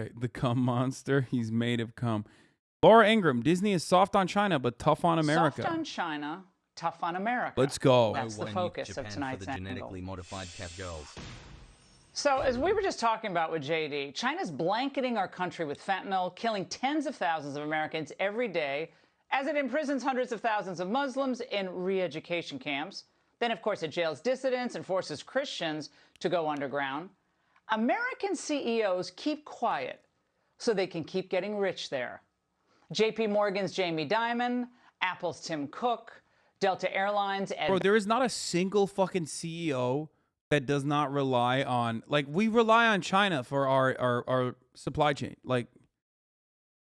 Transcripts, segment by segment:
Okay, the cum monster. He's made of cum. Laura Ingram, Disney is soft on China, but tough on America. Soft on China, tough on America. Let's go. That's the focus of tonight's for the genetically angle. modified cat girls. So, as we were just talking about with JD, China's blanketing our country with fentanyl, killing tens of thousands of Americans every day, as it imprisons hundreds of thousands of Muslims in re-education camps. Then, of course, it jails dissidents and forces Christians to go underground. American CEOs keep quiet so they can keep getting rich there. JP Morgan's Jamie Dimon, Apple's Tim Cook, Delta Airlines, and Bro, there is not a single fucking CEO that does not rely on, like, we rely on China for our supply chain. Like,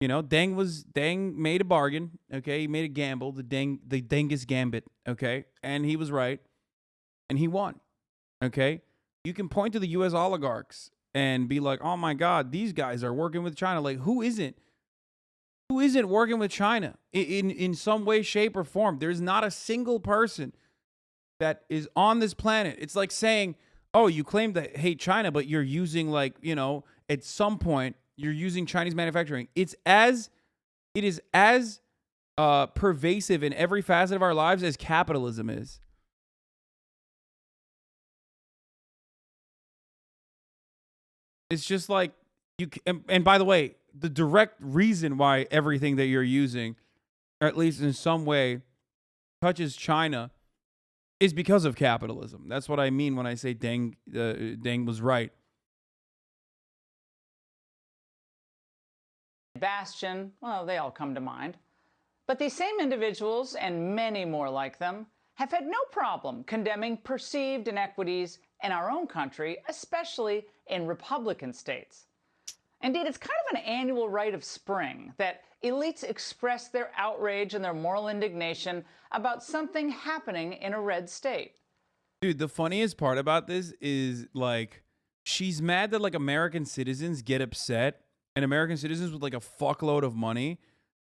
you know, Deng made a bargain, okay? He made a gamble, the Dengus Gambit, okay? And he was right, and he won, okay? You can point to the U.S. oligarchs and be like, oh my God, these guys are working with China. Like, who isn't? Who isn't working with China in some way, shape, or form? There's not a single person that is on this planet. It's like saying, oh, you claim to hate China, but you're using, like, you know, at some point you're using Chinese manufacturing. It is as pervasive in every facet of our lives as capitalism is. It's just like and by the way, the direct reason why everything that you're using, or at least in some way, touches China is because of capitalism. That's what I mean when I say Deng was right. Bastion, well, they all come to mind. But these same individuals, and many more like them, have had no problem condemning perceived inequities in our own country, especially in Republican states. Indeed, it's kind of an annual rite of spring that elites express their outrage and their moral indignation about something happening in a red state. Dude, the funniest part about this is, like, she's mad that, like, American citizens get upset, and American citizens with, like, a fuckload of money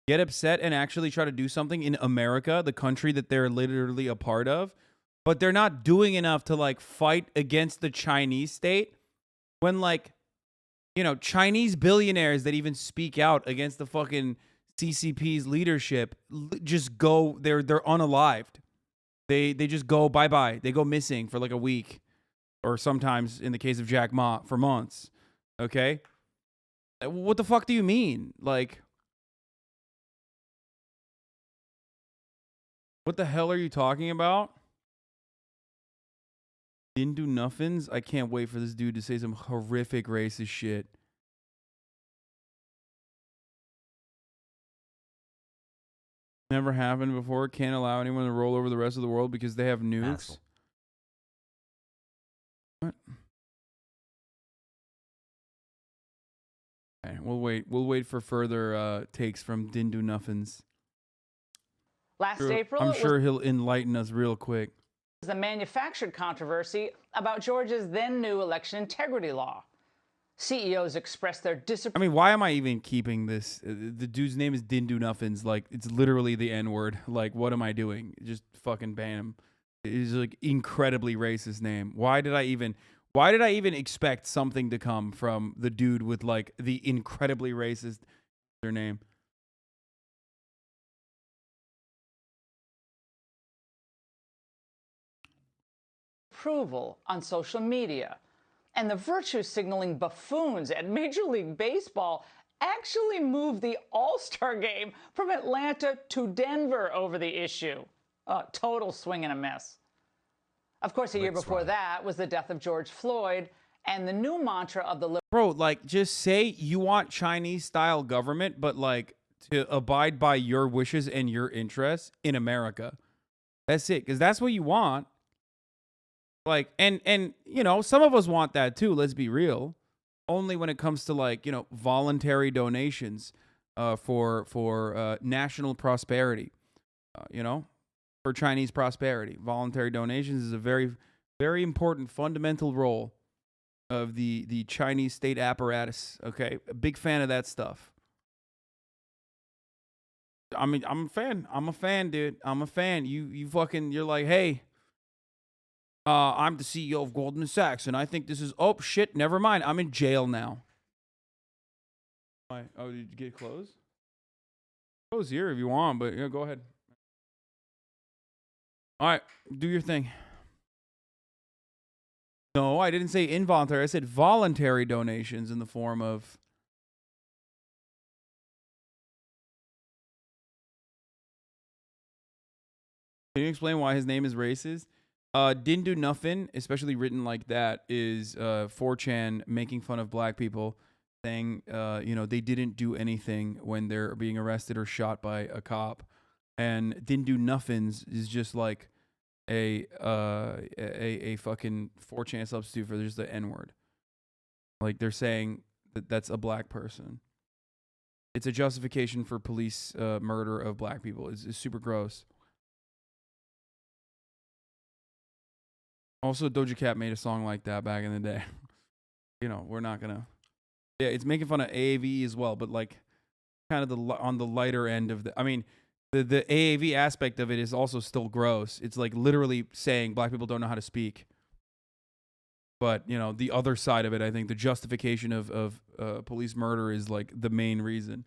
get upset and actually try to do something in America, the country that they're literally a part of, but they're not doing enough to, like, fight against the Chinese state when, like, you know, Chinese billionaires that even speak out against the fucking CCP's leadership just go, they're unalived. They just go bye-bye. They go missing for like a week, or sometimes in the case of Jack Ma for months. Okay? What the fuck do you mean? Like, what the hell are you talking about? Didn't do nothings? I can't wait for this dude to say some horrific racist shit. Never happened before. Can't allow anyone to roll over the rest of the world because they have nukes. Asshole. What? Okay, we'll wait. We'll wait for further takes from Didn't Do Nothings. Last April, I'm sure he'll enlighten us real quick. The manufactured controversy about Georgia's then new election integrity law. CEOs expressed their disapproval. I mean, why am I even keeping this? The dude's name is Didn't Do Nothings. Like, it's literally the N-word. Like, what am I doing? Just fucking ban him. It's like incredibly racist name. Why did I even expect something to come from the dude with, like, the incredibly racist name? Approval on social media. And the virtue signaling buffoons at Major League Baseball actually moved the All-Star game from Atlanta to Denver over the issue. Total swing and a miss. Of course, a year before that was the death of George Floyd, and the new mantra of the... Bro, like, just say you want Chinese-style government, but, like, to abide by your wishes and your interests in America. That's it, because that's what you want. Like, and you know, some of us want that too, let's be real. Only when it comes to, like, you know, voluntary donations for national prosperity. You know, for Chinese prosperity. Voluntary donations is a very, very important fundamental role of the Chinese state apparatus. Okay, a big fan of that stuff. I mean, I'm a fan. I'm a fan, dude. I'm a fan. You're like, hey, I'm the CEO of Goldman Sachs, and I think this is, oh, shit, never mind. I'm in jail now. Why? Oh, did you get closed? Close here if you want, but yeah, go ahead. All right, do your thing. No, I didn't say involuntary. I said voluntary donations in the form of. Can you explain why his name is racist? Didn't do nothing, especially written like that, is 4chan making fun of black people, saying, they didn't do anything when they're being arrested or shot by a cop. And didn't do nothings is just like a fucking 4chan substitute for just the N-word. Like they're saying that that's a black person. It's a justification for police murder of black people. It's super gross. Also, Doja Cat made a song like that back in the day. We're not gonna. Yeah, it's making fun of AAV as well, but like, kind of on the lighter end of the. I mean, the AAV aspect of it is also still gross. It's like literally saying black people don't know how to speak. But the other side of it, I think the justification of police murder is like the main reason.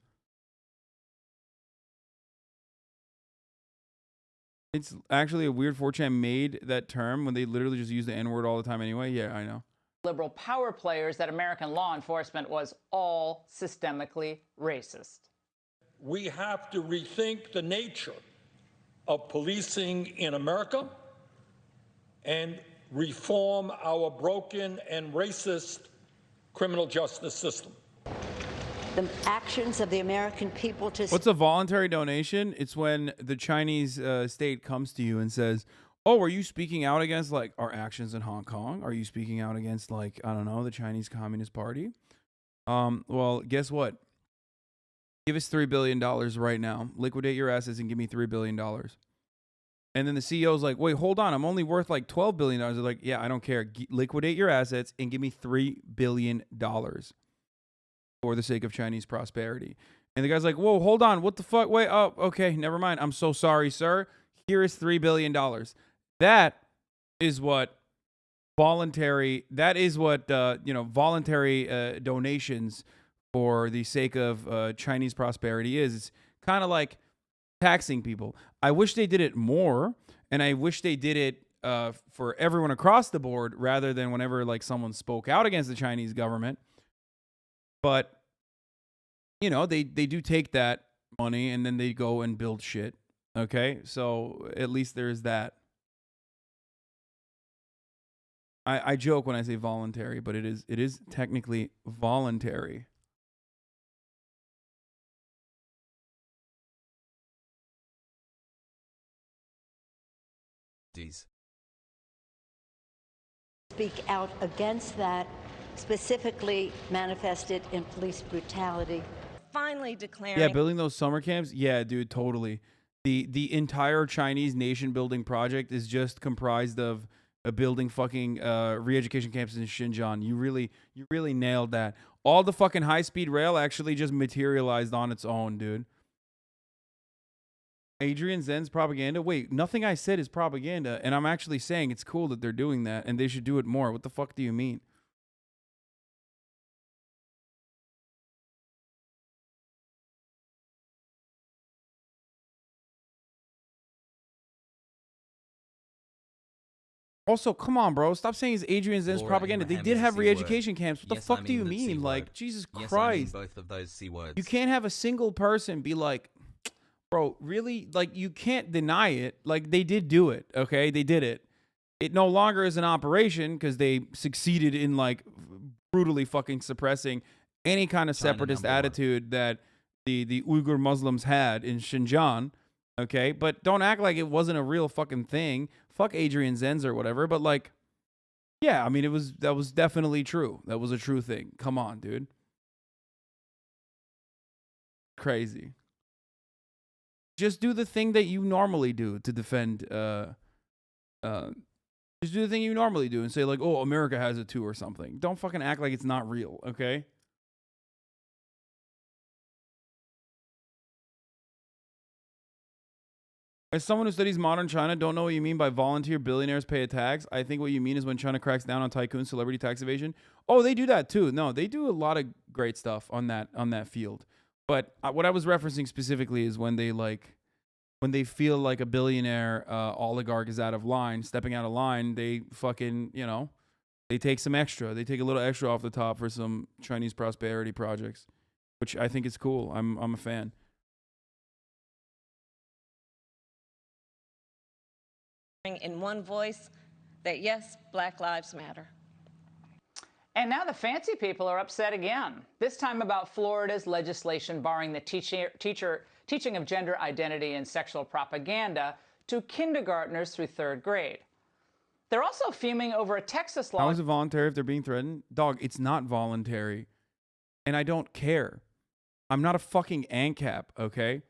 It's actually a weird 4chan made that term when they literally just use the N-word all the time anyway. Yeah, I know. Liberal power players that American law enforcement was all systemically racist. We have to rethink the nature of policing in America and reform our broken and racist criminal justice system. The actions of the American people to... What's a voluntary donation? It's when the Chinese state comes to you and says, oh, are you speaking out against like our actions in Hong Kong? Are you speaking out against like, I don't know, the Chinese Communist Party? Well, guess what? Give us $3 billion right now. Liquidate your assets and give me $3 billion. And then the CEO's like, wait, hold on. I'm only worth like $12 billion. They're like, yeah, I don't care. Liquidate your assets and give me $3 billion. For the sake of Chinese prosperity. And the guy's like, whoa, hold on. What the fuck? Wait, oh, okay, never mind. I'm so sorry, sir. Here is $3 billion. That is what voluntary donations for the sake of Chinese prosperity is. It's kind of like taxing people. I wish they did it more, and I wish they did it for everyone across the board rather than whenever like someone spoke out against the Chinese government. But, they do take that money and then they go and build shit. Okay? So at least there's that. I joke when I say voluntary, but it is technically voluntary. Speak out against that, specifically manifested in police brutality. Finally declaring... Yeah, building those summer camps? Yeah, dude, totally. The entire Chinese nation building project is just comprised of building fucking re-education camps in Xinjiang. You really nailed that. All the fucking high-speed rail actually just materialized on its own, dude. Adrian Zen's propaganda? Wait, nothing I said is propaganda, and I'm actually saying it's cool that they're doing that, and they should do it more. What the fuck do you mean? Also, come on, bro. Stop saying it's Adrian Zen's propaganda. Ingraham they did have C re-education word. camps. What the Yes, fuck I do you mean the mean? C Like, word. Jesus Yes, Christ. I mean both of those C words. You can't have a single person be like, bro, really? Like, you can't deny it. Like, they did do it, okay? They did it. It no longer is an operation because they succeeded in, like, brutally fucking suppressing any kind of separatist attitude that the Uyghur Muslims had in Xinjiang, okay? But don't act like it wasn't a real fucking thing. Fuck Adrian Zenz or whatever, but, like, yeah, I mean, that was definitely true. That was a true thing. Come on, dude. Crazy. Just do the thing that you normally do to defend. Just do the thing you normally do and say like, "Oh, America has it too" or something. Don't fucking act like it's not real, okay? As someone who studies modern China, don't know what you mean by volunteer billionaires pay a tax. I think what you mean is when China cracks down on tycoon celebrity tax evasion. Oh, they do that too. No, they do a lot of great stuff on that field. But what I was referencing specifically is when they feel like a billionaire oligarch is out of line, stepping out of line, they fucking, they take some extra. They take a little extra off the top for some Chinese prosperity projects, which I think is cool. I'm a fan. In one voice that yes, Black Lives Matter. And now the fancy people are upset again, this time about Florida's legislation barring the teaching of gender identity and sexual propaganda to kindergartners through 3rd grade. They're also fuming over a Texas law. How is it voluntary if they're being threatened? Dog, it's not voluntary. And I don't care. I'm not a fucking ANCAP, okay?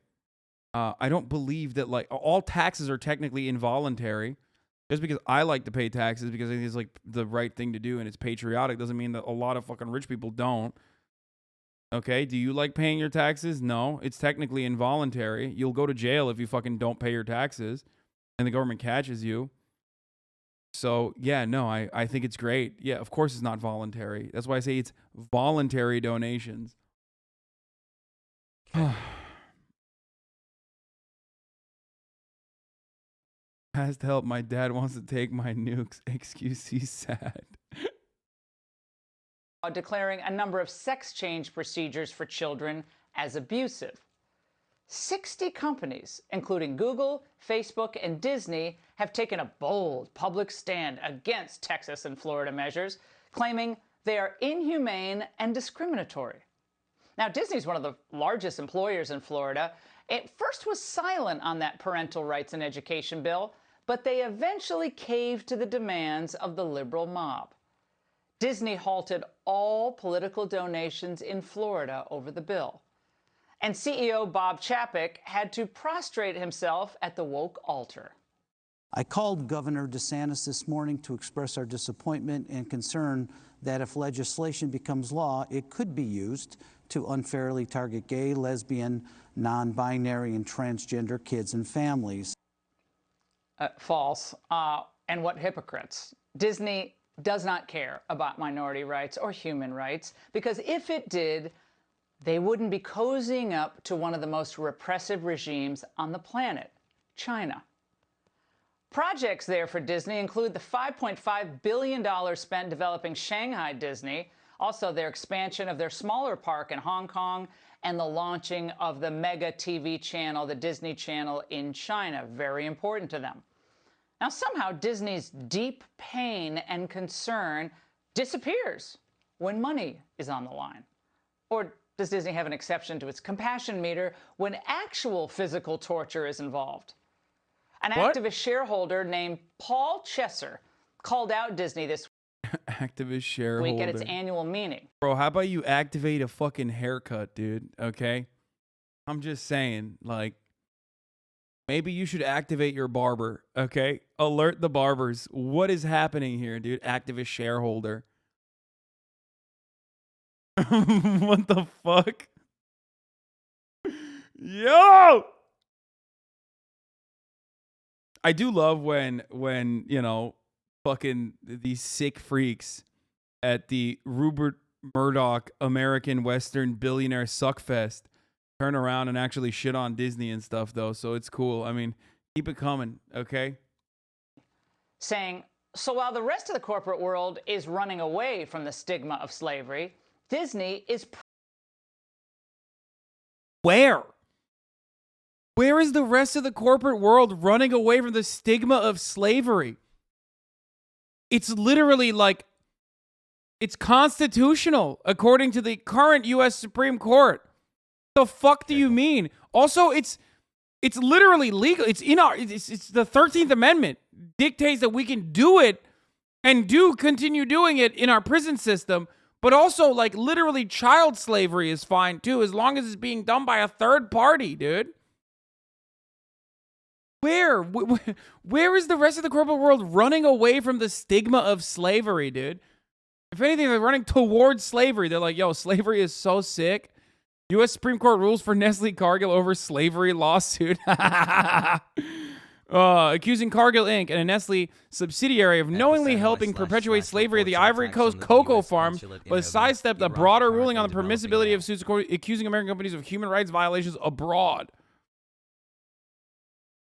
I don't believe that, like, all taxes are technically involuntary. Just because I like to pay taxes because I think it's, like, the right thing to do and it's patriotic doesn't mean that a lot of fucking rich people don't. Okay? Do you like paying your taxes? No. It's technically involuntary. You'll go to jail if you fucking don't pay your taxes and the government catches you. So, yeah, no, I think it's great. Yeah, of course it's not voluntary. That's why I say it's voluntary donations. Has to help. My dad wants to take my nukes. Excuse, he's sad. Declaring a number of sex change procedures for children as abusive. 60 companies, including Google, Facebook, and Disney, have taken a bold public stand against Texas and Florida measures, claiming they are inhumane and discriminatory. Now, Disney's one of the largest employers in Florida. It first was silent on that parental rights and education bill, but they eventually caved to the demands of the liberal mob. Disney halted all political donations in Florida over the bill. And CEO Bob Chapek had to prostrate himself at the woke altar. I called Governor DeSantis this morning to express our disappointment and concern that if legislation becomes law, it could be used to unfairly target gay, lesbian, non-binary, and transgender kids and families. False. And what hypocrites. Disney does not care about minority rights or human rights, because if it did, they wouldn't be cozying up to one of the most repressive regimes on the planet, China. Projects there for Disney include the $5.5 billion spent developing Shanghai Disney, also their expansion of their smaller park in Hong Kong, and the launching of the mega TV channel, the Disney Channel in China, very important to them. Now, somehow Disney's deep pain and concern disappears when money is on the line. Or does Disney have an exception to its compassion meter when actual physical torture is involved? An activist shareholder named Paul Chesser called out Disney this Activist shareholder. week at its annual meeting. Bro, how about you activate a fucking haircut, dude? Okay? I'm just saying, like, maybe you should activate your barber, okay? Alert the barbers. What is happening here, dude? Activist shareholder. What the fuck? Yo! I do love when fucking these sick freaks at the Rupert Murdoch American Western Billionaire Suckfest turn around and actually shit on Disney and stuff, though. So it's cool. I mean, keep it coming, okay? Saying, so while the rest of the corporate world is running away from the stigma of slavery, Disney is... Where? Where is the rest of the corporate world running away from the stigma of slavery? It's literally like, it's constitutional according to the current U.S. Supreme Court. The fuck do you mean? Also, it's literally legal. It's in our, it's the 13th Amendment dictates that we can do it and do continue doing it in our prison system. But also, like, literally child slavery is fine too, as long as it's being done by a third party, dude. Where is the rest of the corporate world running away from the stigma of slavery, dude? If anything, they're running towards slavery. They're like, yo, slavery is so sick. U.S. Supreme Court rules for Nestle Cargill over slavery lawsuit. accusing Cargill Inc. and a Nestle subsidiary of knowingly helping perpetuate slavery at the Ivory Coast cocoa farms, but sidestepped a broader ruling on the permissibility of suits accusing American companies of human rights violations abroad.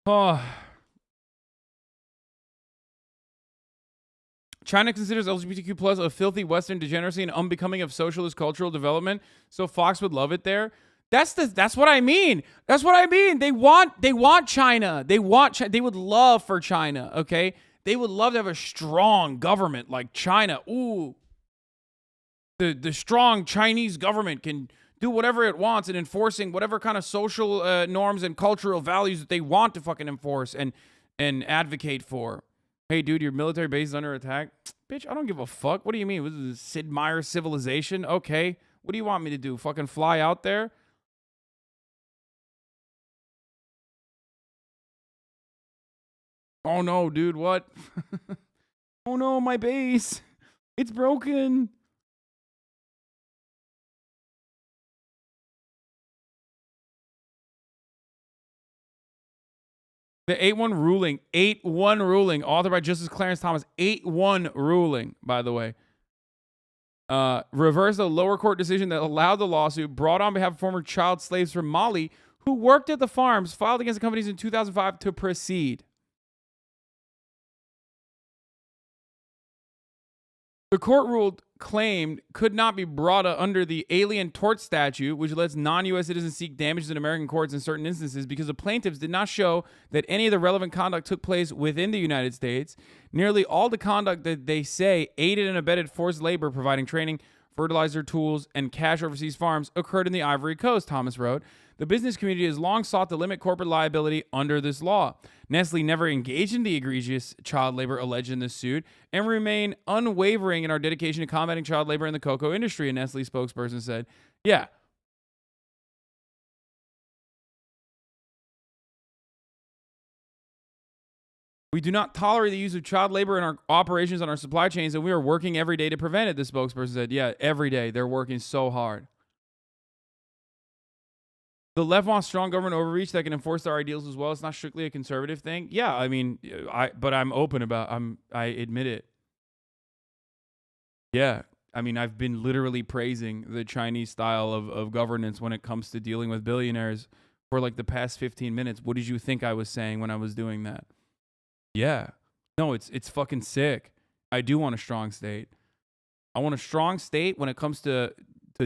Oh. China considers LGBTQ plus a filthy Western degeneracy and unbecoming of socialist cultural development. So Fox would love it there. That's what I mean. That's what I mean. They want China. They would love for China. Okay, they would love to have a strong government like China. Ooh, the strong Chinese government can do whatever it wants in enforcing whatever kind of social norms and cultural values that they want to fucking enforce and advocate for. Hey, dude, your military base is under attack. Bitch, I don't give a fuck. What do you mean? Was this Sid Meier's civilization? Okay. What do you want me to do? Fucking fly out there? Oh, no, dude. What? Oh, no, my base. It's broken. The 8-1 ruling, authored by Justice Clarence Thomas, 8-1 ruling, by the way, reversed a lower court decision that allowed the lawsuit brought on behalf of former child slaves from Mali who worked at the farms filed against the companies in 2005 to proceed. The court ruled claimed could not be brought under the Alien Tort Statute, which lets non-U.S. citizens seek damages in American courts in certain instances because the plaintiffs did not show that any of the relevant conduct took place within the United States. Nearly all the conduct that they say aided and abetted forced labor, providing training, fertilizer, tools, and cash overseas farms occurred in the Ivory Coast, Thomas wrote. The business community has long sought to limit corporate liability under this law. Nestle never engaged in the egregious child labor alleged in this suit and remain unwavering in our dedication to combating child labor in the cocoa industry, a Nestle spokesperson said. Yeah. We do not tolerate the use of child labor in our operations on our supply chains, and we are working every day to prevent it, the spokesperson said. Yeah, every day. They're working so hard. The left wants strong government overreach that can enforce their ideals as well. It's not strictly a conservative thing. Yeah, I mean, but I'm open about. I admit it. Yeah, I mean, I've been literally praising the Chinese style of governance when it comes to dealing with billionaires for like the past 15 minutes. What did you think I was saying when I was doing that? Yeah, no, it's fucking sick. I do want a strong state. I want a strong state when it comes to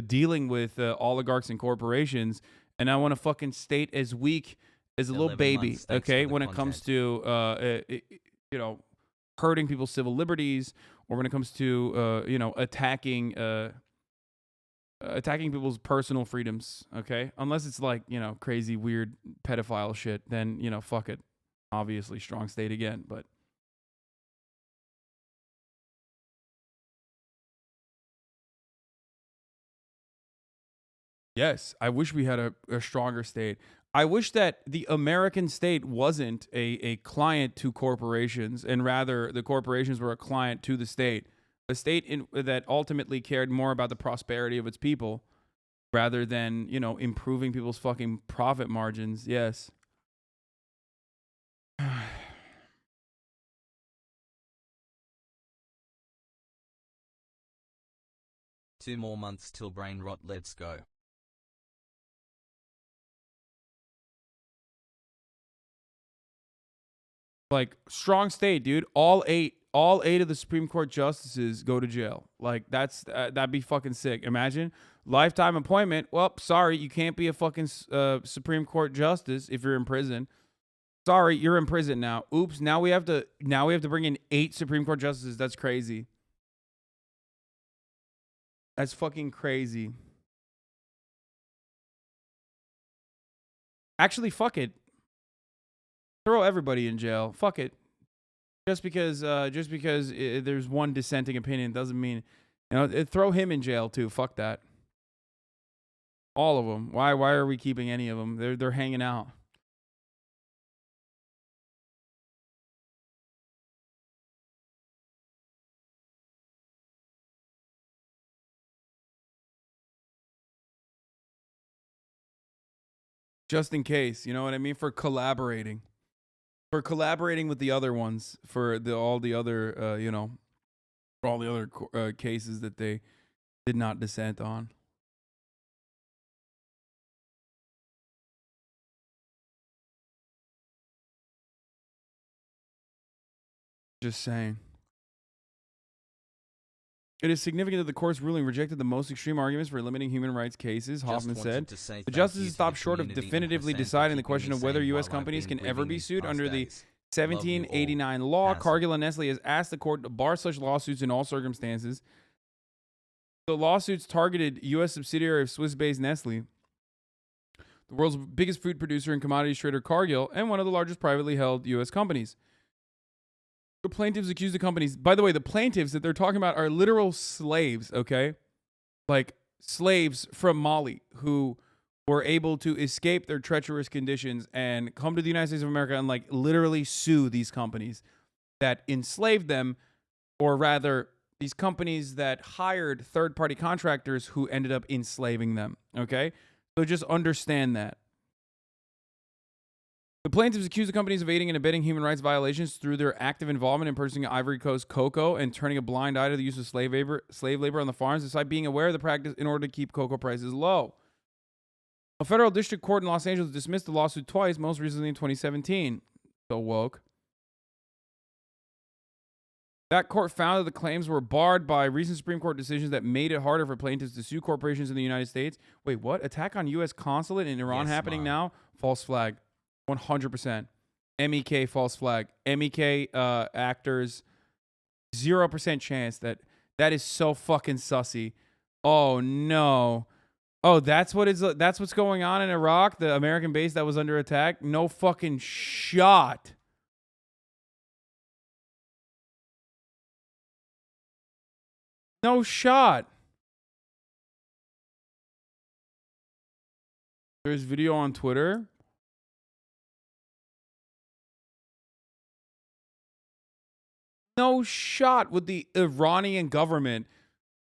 dealing with oligarchs and corporations. And I want a fucking state as weak as a little baby, okay? When it comes to, hurting people's civil liberties, or when it comes to, attacking people's personal freedoms, okay? Unless it's like, crazy, weird pedophile shit, then, fuck it. Obviously, strong state again, but. Yes, I wish we had a stronger state. I wish that the American state wasn't a client to corporations, and rather the corporations were a client to the state. A state that ultimately cared more about the prosperity of its people rather than, improving people's fucking profit margins. Yes. 2 more months till brain rot. Let's go. Like, strong state, dude. All eight of the Supreme Court justices go to jail. Like, that'd be fucking sick. Imagine lifetime appointment. Well, sorry, you can't be a fucking Supreme Court justice if you're in prison. Sorry, you're in prison now. Oops. Now we have to bring in 8 Supreme Court justices. That's crazy. That's fucking crazy. Actually, fuck it. Throw everybody in jail. Fuck it. Just because there's one dissenting opinion doesn't mean, throw him in jail too. Fuck that. All of them. Why are we keeping any of them? They're hanging out. Just in case, you know what I mean? For collaborating. for collaborating with the other ones for all the other for all the other cases that they did not dissent on. Just saying. It is significant that the court's ruling rejected the most extreme arguments for limiting human rights cases, Hoffman said. The justices stopped short of definitively deciding the question of whether U.S. companies can ever be sued under the 1789 law. Cargill and Nestle has asked the court to bar such lawsuits in all circumstances. The lawsuits targeted U.S. subsidiary of Swiss-based Nestle, the world's biggest food producer and commodities trader Cargill, and one of the largest privately held U.S. companies. The plaintiffs accused the companies. By the way, the plaintiffs that they're talking about are literal slaves, okay? Like slaves from Mali who were able to escape their treacherous conditions and come to the United States of America and like literally sue these companies that enslaved them, or rather these companies that hired third-party contractors who ended up enslaving them, okay? So just understand that. The plaintiffs accuse the companies of aiding and abetting human rights violations through their active involvement in purchasing Ivory Coast cocoa and turning a blind eye to the use of slave labor on the farms, despite being aware of the practice in order to keep cocoa prices low. A federal district court in Los Angeles dismissed the lawsuit twice, most recently in 2017. So woke. That court found that the claims were barred by recent Supreme Court decisions that made it harder for plaintiffs to sue corporations in the United States. Wait, what? Attack on U.S. consulate in Iran happening now? False flag. 100%. MEK false flag. MEK actors, 0% chance that is so fucking sussy. Oh no. Oh, that's what's going on in Iraq, the American base that was under attack? No fucking shot. No shot. There's video on Twitter. No shot with the Iranian government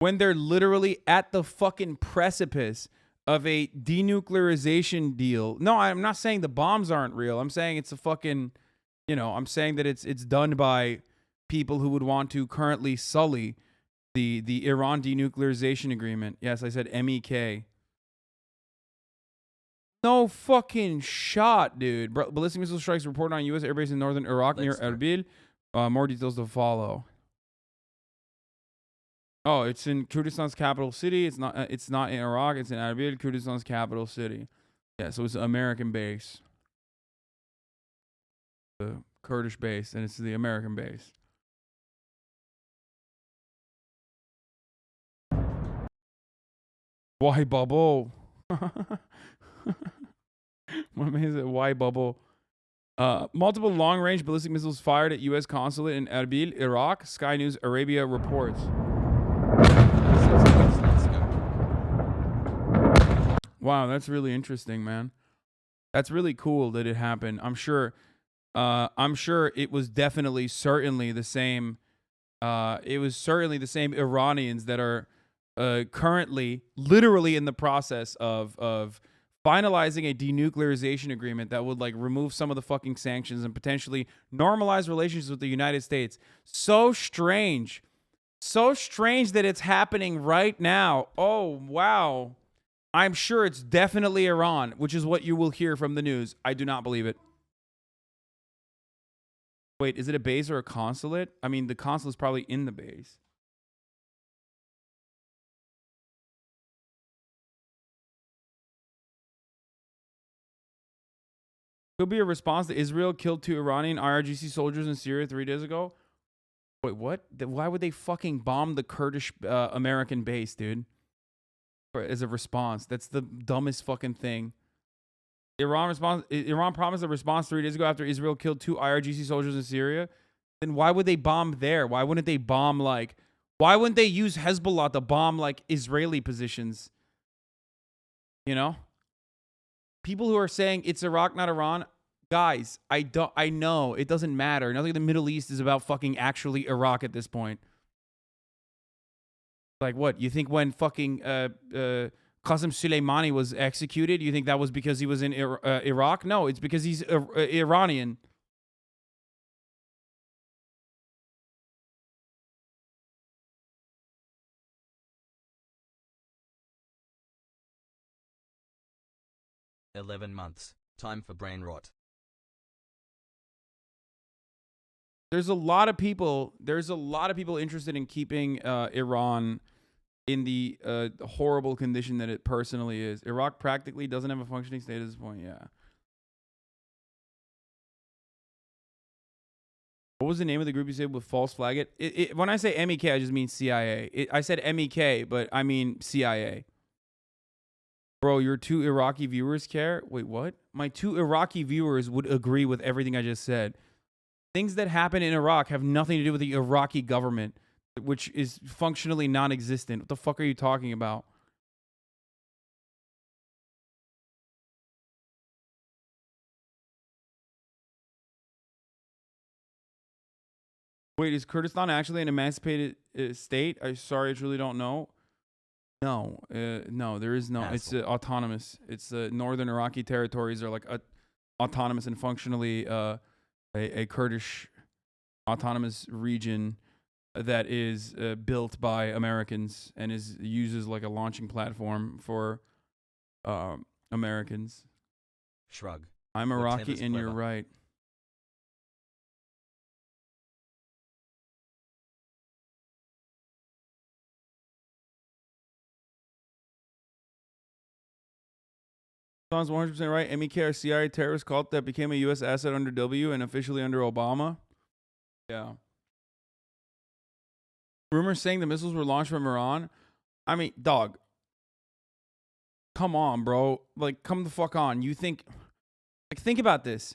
when they're literally at the fucking precipice of a denuclearization deal. No, I'm not saying the bombs aren't real. I'm saying it's a fucking, I'm saying that it's done by people who would want to currently sully the Iran denuclearization agreement. Yes, I said MEK. No fucking shot, dude. Ballistic missile strikes reported on U.S. airbase in northern Iraq near Erbil. More details to follow. Oh, it's in Kurdistan's capital city. It's not in Iraq. It's in Erbil, Kurdistan's capital city. Yeah, so it's an American base. The Kurdish base, and it's the American base. Why bubble? What is it? Why bubble? Multiple long-range ballistic missiles fired at U.S. consulate in Erbil, Iraq. Sky News Arabia reports. Wow, that's really interesting, man. That's really cool that it happened. I'm sure it was certainly the same. It was certainly the same Iranians that are currently literally in the process of finalizing a denuclearization agreement that would like remove some of the fucking sanctions and potentially normalize relations with the United States. So strange. So strange that it's happening right now. Oh, wow. I'm sure it's definitely Iran, which is what you will hear from the news. I do not believe it. Wait, is it a base or a consulate? I mean, the consulate's probably in the base. Could be a response to Israel killed 2 Iranian IRGC soldiers in Syria 3 days ago. Wait, what? Why would they fucking bomb the Kurdish American base, dude? As a response. That's the dumbest fucking thing. Iran promised a response 3 days ago after Israel killed 2 IRGC soldiers in Syria. Then why would they bomb there? Why wouldn't they bomb why wouldn't they use Hezbollah to bomb Israeli positions? People who are saying it's Iraq, not Iran, guys, I know it doesn't matter. Nothing in the Middle East is about fucking actually Iraq at this point. Like what? You think when fucking Qasem Soleimani was executed, you think that was because he was in Iraq? No, it's because he's Iranian. 11 months. Time for brain rot. There's a lot of people interested in keeping Iran in the horrible condition that it personally is. Iraq practically doesn't have a functioning state at this point. Yeah. What was the name of the group you said with false flag it? When I say MEK, I just mean CIA. I said MEK, but I mean CIA. Bro, your 2 Iraqi viewers care? Wait, what? My 2 Iraqi viewers would agree with everything I just said. Things that happen in Iraq have nothing to do with the Iraqi government, which is functionally non-existent. What the fuck are you talking about? Wait, is Kurdistan actually an emancipated state? I'm sorry, I truly don't know. No, no, there is no. It's autonomous. It's northern Iraqi territories are like autonomous and functionally a Kurdish autonomous region that is built by Americans and is uses like a launching platform for Americans. Shrug. I'm Iraqi and you're right. Don's 100% right. MEK are CIA terrorist cult that became a U.S. asset under W and officially under Obama. Yeah. Rumors saying the missiles were launched from Iran. I mean, dog. Come on, bro. Like, come the fuck on. You think... Like, think about this.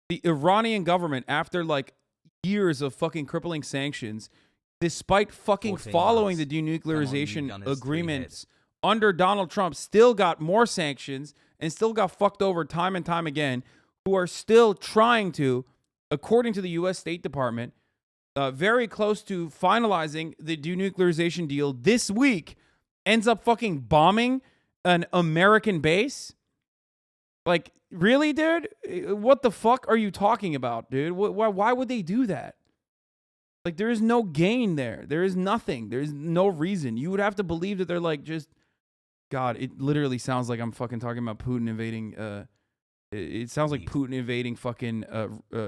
The Iranian government, after, like, years of fucking crippling sanctions, despite fucking following the denuclearization agreements under Donald Trump, still got more sanctions and still got fucked over time and time again, who are still trying to, according to the U.S. State Department, very close to finalizing the denuclearization deal this week, ends up fucking bombing an American base? Like, really, dude? What the fuck are you talking about, dude? Why would they do that? Like, there is no gain there. There is nothing. There is no reason. You would have to believe that they're like just... God, it literally sounds like I'm fucking talking about Putin invading... It sounds like Putin invading fucking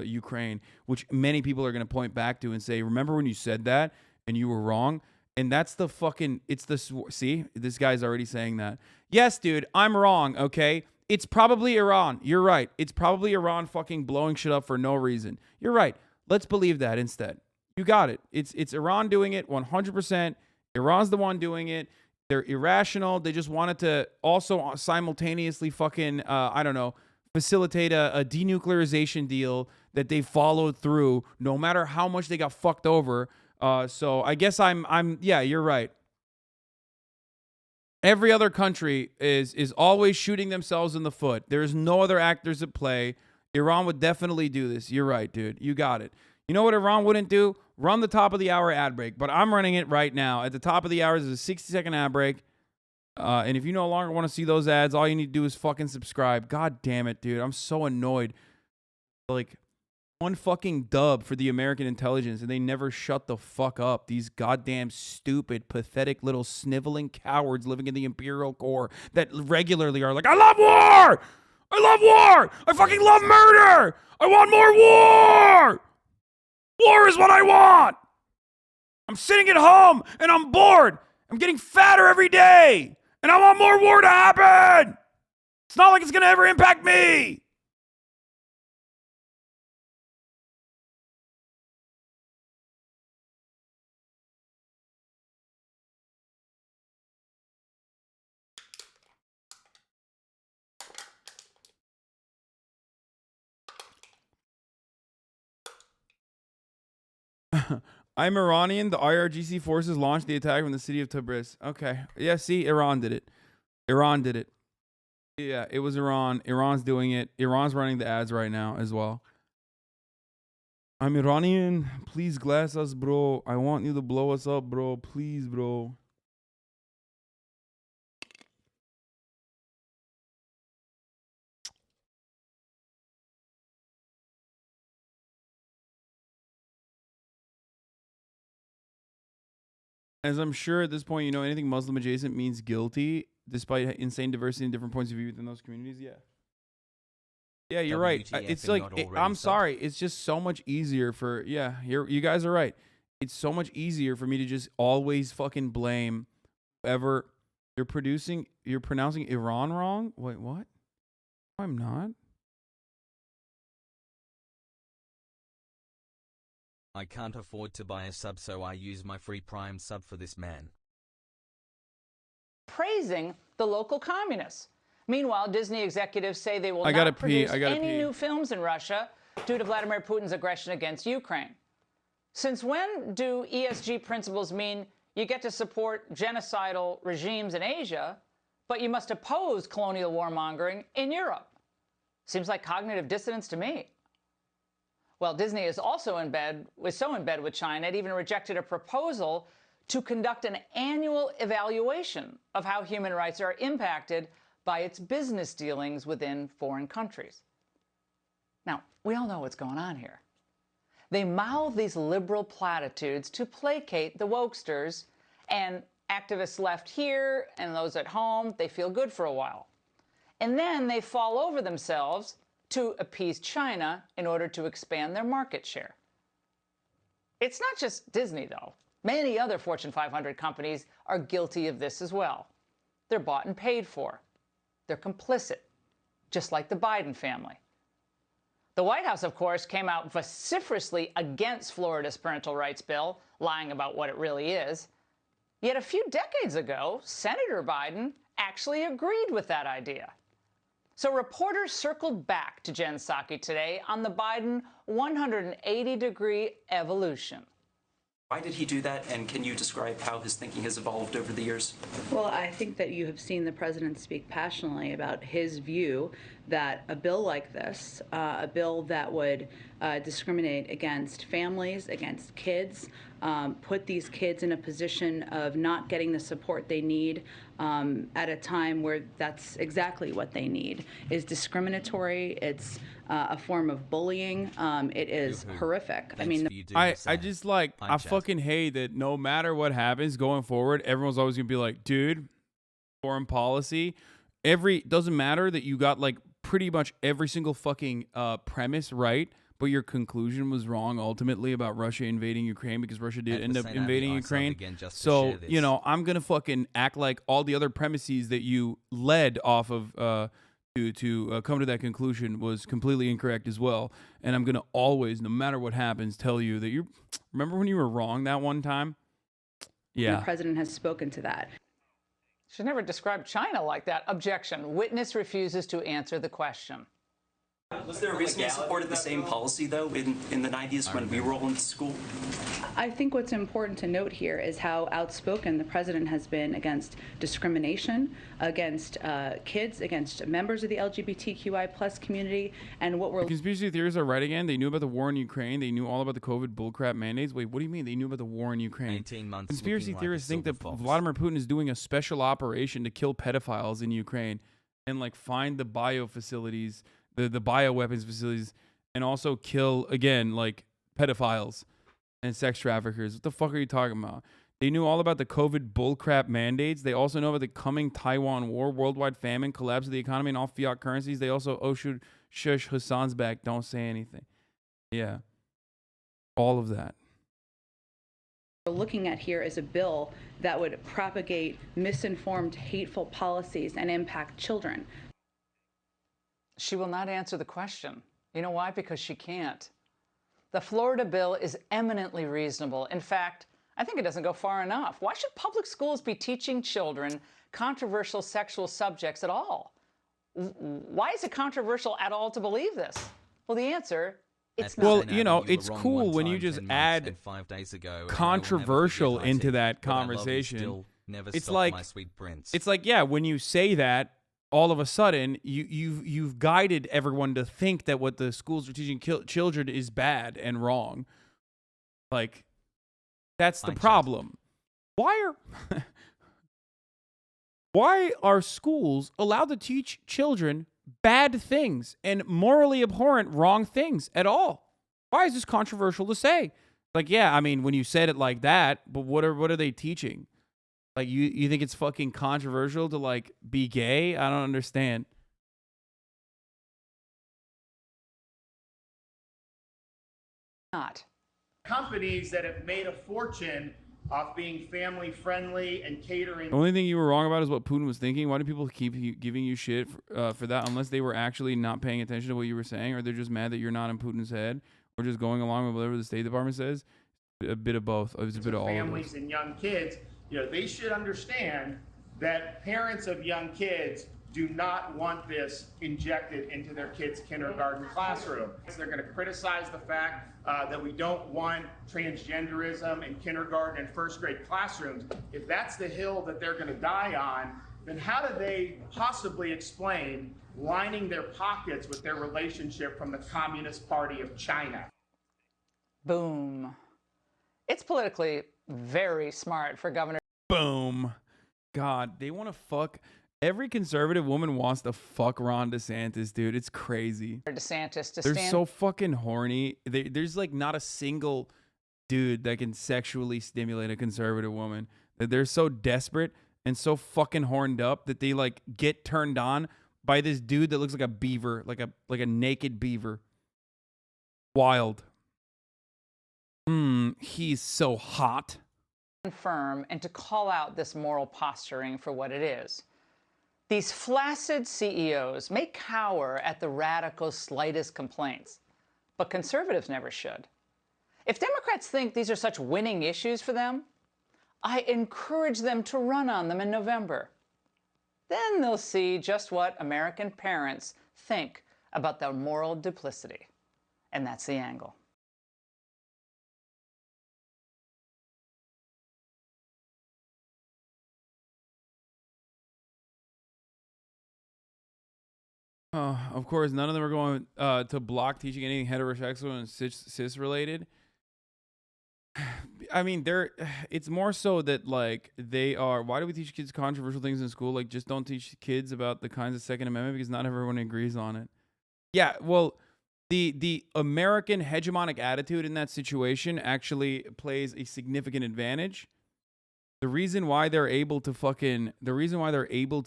Ukraine, which many people are going to point back to and say, remember when you said that and you were wrong? And that's the fucking... It's the... See? This guy's already saying that. Yes, dude, I'm wrong, okay? It's probably Iran. You're right. It's probably Iran fucking blowing shit up for no reason. You're right. Let's believe that instead. You got it. It's Iran doing it 100%. Iran's the one doing it. They're irrational. They just wanted to also simultaneously fucking, I don't know, facilitate a denuclearization deal that they followed through no matter how much they got fucked over. So I guess yeah, you're right. Every other country is always shooting themselves in the foot. There's no other actors at play. Iran would definitely do this. You're right, dude. You got it. You know what Iran wouldn't do? Run the top of the hour ad break. But I'm running it right now. At the top of the hour is a 60-second ad break. And if you no longer want to see those ads, all you need to do is fucking subscribe. God damn it, dude. I'm so annoyed. Like, one fucking dub for the American intelligence, and they never shut the fuck up. These goddamn stupid, pathetic little sniveling cowards living in the imperial core that regularly are like, I love war! I love war! I fucking love murder! I want more war! War is what I want! I'm sitting at home, and I'm bored. I'm getting fatter every day, and I want more war to happen! It's not like it's gonna ever impact me! I'm Iranian. The IRGC forces launched the attack from the city of Tabriz. Okay. Yeah, see, Iran did it. Iran did it. Yeah, it was Iran. Iran's doing it. Iran's running the ads right now as well. I'm Iranian. Please glass us, bro. I want you to blow us up, bro. Please, bro. As I'm sure at this point, you know, anything Muslim adjacent means guilty. despite insane diversity and different points of view within those communities. Yeah. Yeah, you're right. WTF It's and like, not already I'm stopped. sorry. It's just so much easier for, you guys are right. It's so much easier for me to just always fucking blame whoever you're pronouncing Iran wrong. Wait, what? I'm not. I can't afford to buy a sub, so I use my free Prime sub for this man. Praising the local communists. Meanwhile, Disney executives say they will I gotta not produce pee. any new films in Russia due to Vladimir Putin's aggression against Ukraine. Since when do ESG principles mean you get to support genocidal regimes in Asia, but you must oppose colonial warmongering in Europe? Seems like cognitive dissonance to me. Well, Disney is also so in bed with China, it even rejected a proposal to conduct an annual evaluation of how human rights are impacted by its business dealings within foreign countries. Now, we all know what's going on here. They mouth these liberal platitudes to placate the wokesters, and activists left here and those at home, they feel good for a while. And then they fall over themselves to appease China in order to expand their market share. It's not just Disney, though. Many other Fortune 500 companies are guilty of this as well. They're bought and paid for. They're complicit, just like the Biden family. The White House, of course, came out vociferously against Florida's parental rights bill, lying about what it really is. Yet a few decades ago, Senator Biden actually agreed with that idea. So reporters circled back to Jen Psaki today on the Biden 180-degree evolution. Why did he do that, and can you describe how his thinking has evolved over the years? Well, I think that you have seen the president speak passionately about his view that a bill like this, a bill that would discriminate against families, against kids, put these kids in a position of not getting the support they need at a time where that's exactly what they need, is discriminatory. It's a form of bullying. It is horrific. I mean, I just like, I fucking hate that no matter what happens going forward, everyone's always gonna be like, dude, foreign policy, doesn't matter that you got like pretty much every single fucking premise right, but your conclusion was wrong ultimately about Russia invading Ukraine, because Russia did end up invading Ukraine. So, you know, I'm going to fucking act like all the other premises that you led off of to come to that conclusion was completely incorrect as well. And I'm going to always, no matter what happens, tell you that remember when you were wrong that one time? Yeah. the president has spoken to that. Should never describe China like that. Objection. Witness refuses to answer the question. Was there a reason you supported the same policy, though, in the 90s when we were all in school? I think what's important to note here is how outspoken the president has been against discrimination, against kids, against members of the LGBTQI plus community, and what we're... Conspiracy theorists are right again. They knew about the war in Ukraine. They knew all about the COVID bullcrap mandates. Wait, what do you mean they knew about the war in Ukraine? 18 months Conspiracy looking theorists like a think that silver fox. Vladimir Putin is doing a special operation to kill pedophiles in Ukraine and like find the bio facilities, the bioweapons facilities, and also kill, again, like pedophiles and sex traffickers. What the fuck are you talking about? They knew all about the COVID bullcrap mandates. They also know about the coming Taiwan war, worldwide famine, collapse of the economy, and all fiat currencies. They also, oh, shush, Hassan's back. Don't say anything. Yeah. All of that. We're looking at here is a bill that would propagate misinformed, hateful policies and impact children. She will not answer the question. You know why? Because she can't. The Florida bill is eminently reasonable. In fact, I think it doesn't go far enough. Why should public schools be teaching children controversial sexual subjects at all? Why is it controversial at all to believe this? Well, the answer, it's not. Well, you know, it's cool when you just add controversial into that conversation. It's like, yeah, when you say that, all of a sudden, you've guided everyone to think that what the schools are teaching children is bad and wrong. Like, that's the problem. Why are schools allowed to teach children bad things and morally abhorrent wrong things at all? Why is this controversial to say? Like, yeah, I mean, when you said it like that, but what are they teaching? Like you think it's fucking controversial to like be gay? I don't understand. Not. Companies that have made a fortune off being family friendly and catering. The only thing you were wrong about is what Putin was thinking. Why do people keep giving you shit for that unless they were actually not paying attention to what you were saying, or they're just mad that you're not in Putin's head, or just going along with whatever the State Department says? A bit of both. It was a bit of all of it. Families and young kids, they should understand that parents of young kids do not want this injected into their kids' kindergarten classroom. They're going to criticize the fact that we don't want transgenderism in kindergarten and first grade classrooms. If that's the hill that they're going to die on, then how do they possibly explain lining their pockets with their relationship from the Communist Party of China? Boom. It's politically very smart for Governor. Boom. God, they want to fuck. Every conservative woman wants to fuck Ron DeSantis, dude. It's crazy. DeSantis to They're stand. so fucking horny. There's like not a single dude that can sexually stimulate a conservative woman. They're so desperate and so fucking horned up that they like get turned on by this dude that looks like a beaver, like a naked beaver. Wild. He's so hot. Firm and to call out this moral posturing for what it is. These flaccid CEOs may cower at the radical's slightest complaints, but conservatives never should. If Democrats think these are such winning issues for them, I encourage them to run on them in November. Then they'll see just what American parents think about their moral duplicity. And that's the angle. Of course, none of them are going to block teaching anything heterosexual and cis related. I mean, it's more so that like they are. Why do we teach kids controversial things in school? Like, just don't teach kids about the kinds of Second Amendment because not everyone agrees on it. Yeah, well, the American hegemonic attitude in that situation actually plays a significant advantage. The reason why they're able to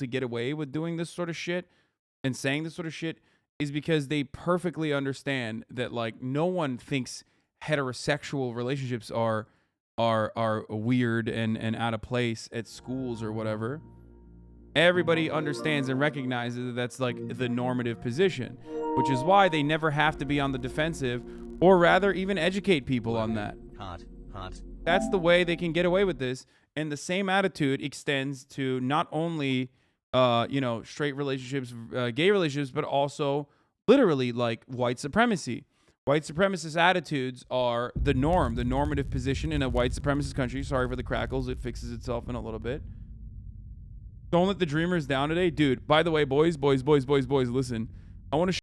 get away with doing this sort of shit and saying this sort of shit is because they perfectly understand that like no one thinks heterosexual relationships are weird and out of place at schools or whatever. Everybody understands and recognizes that that's like the normative position, which is why they never have to be on the defensive or rather even educate people on that. Hot. That's the way they can get away with this. And the same attitude extends to not only straight relationships, gay relationships, but also literally like white supremacy. White supremacist attitudes are the norm, the normative position in a white supremacist country. Sorry for the crackles. It fixes itself in a little bit. Don't let the dreamers down today. Dude, by the way, boys, listen. I want to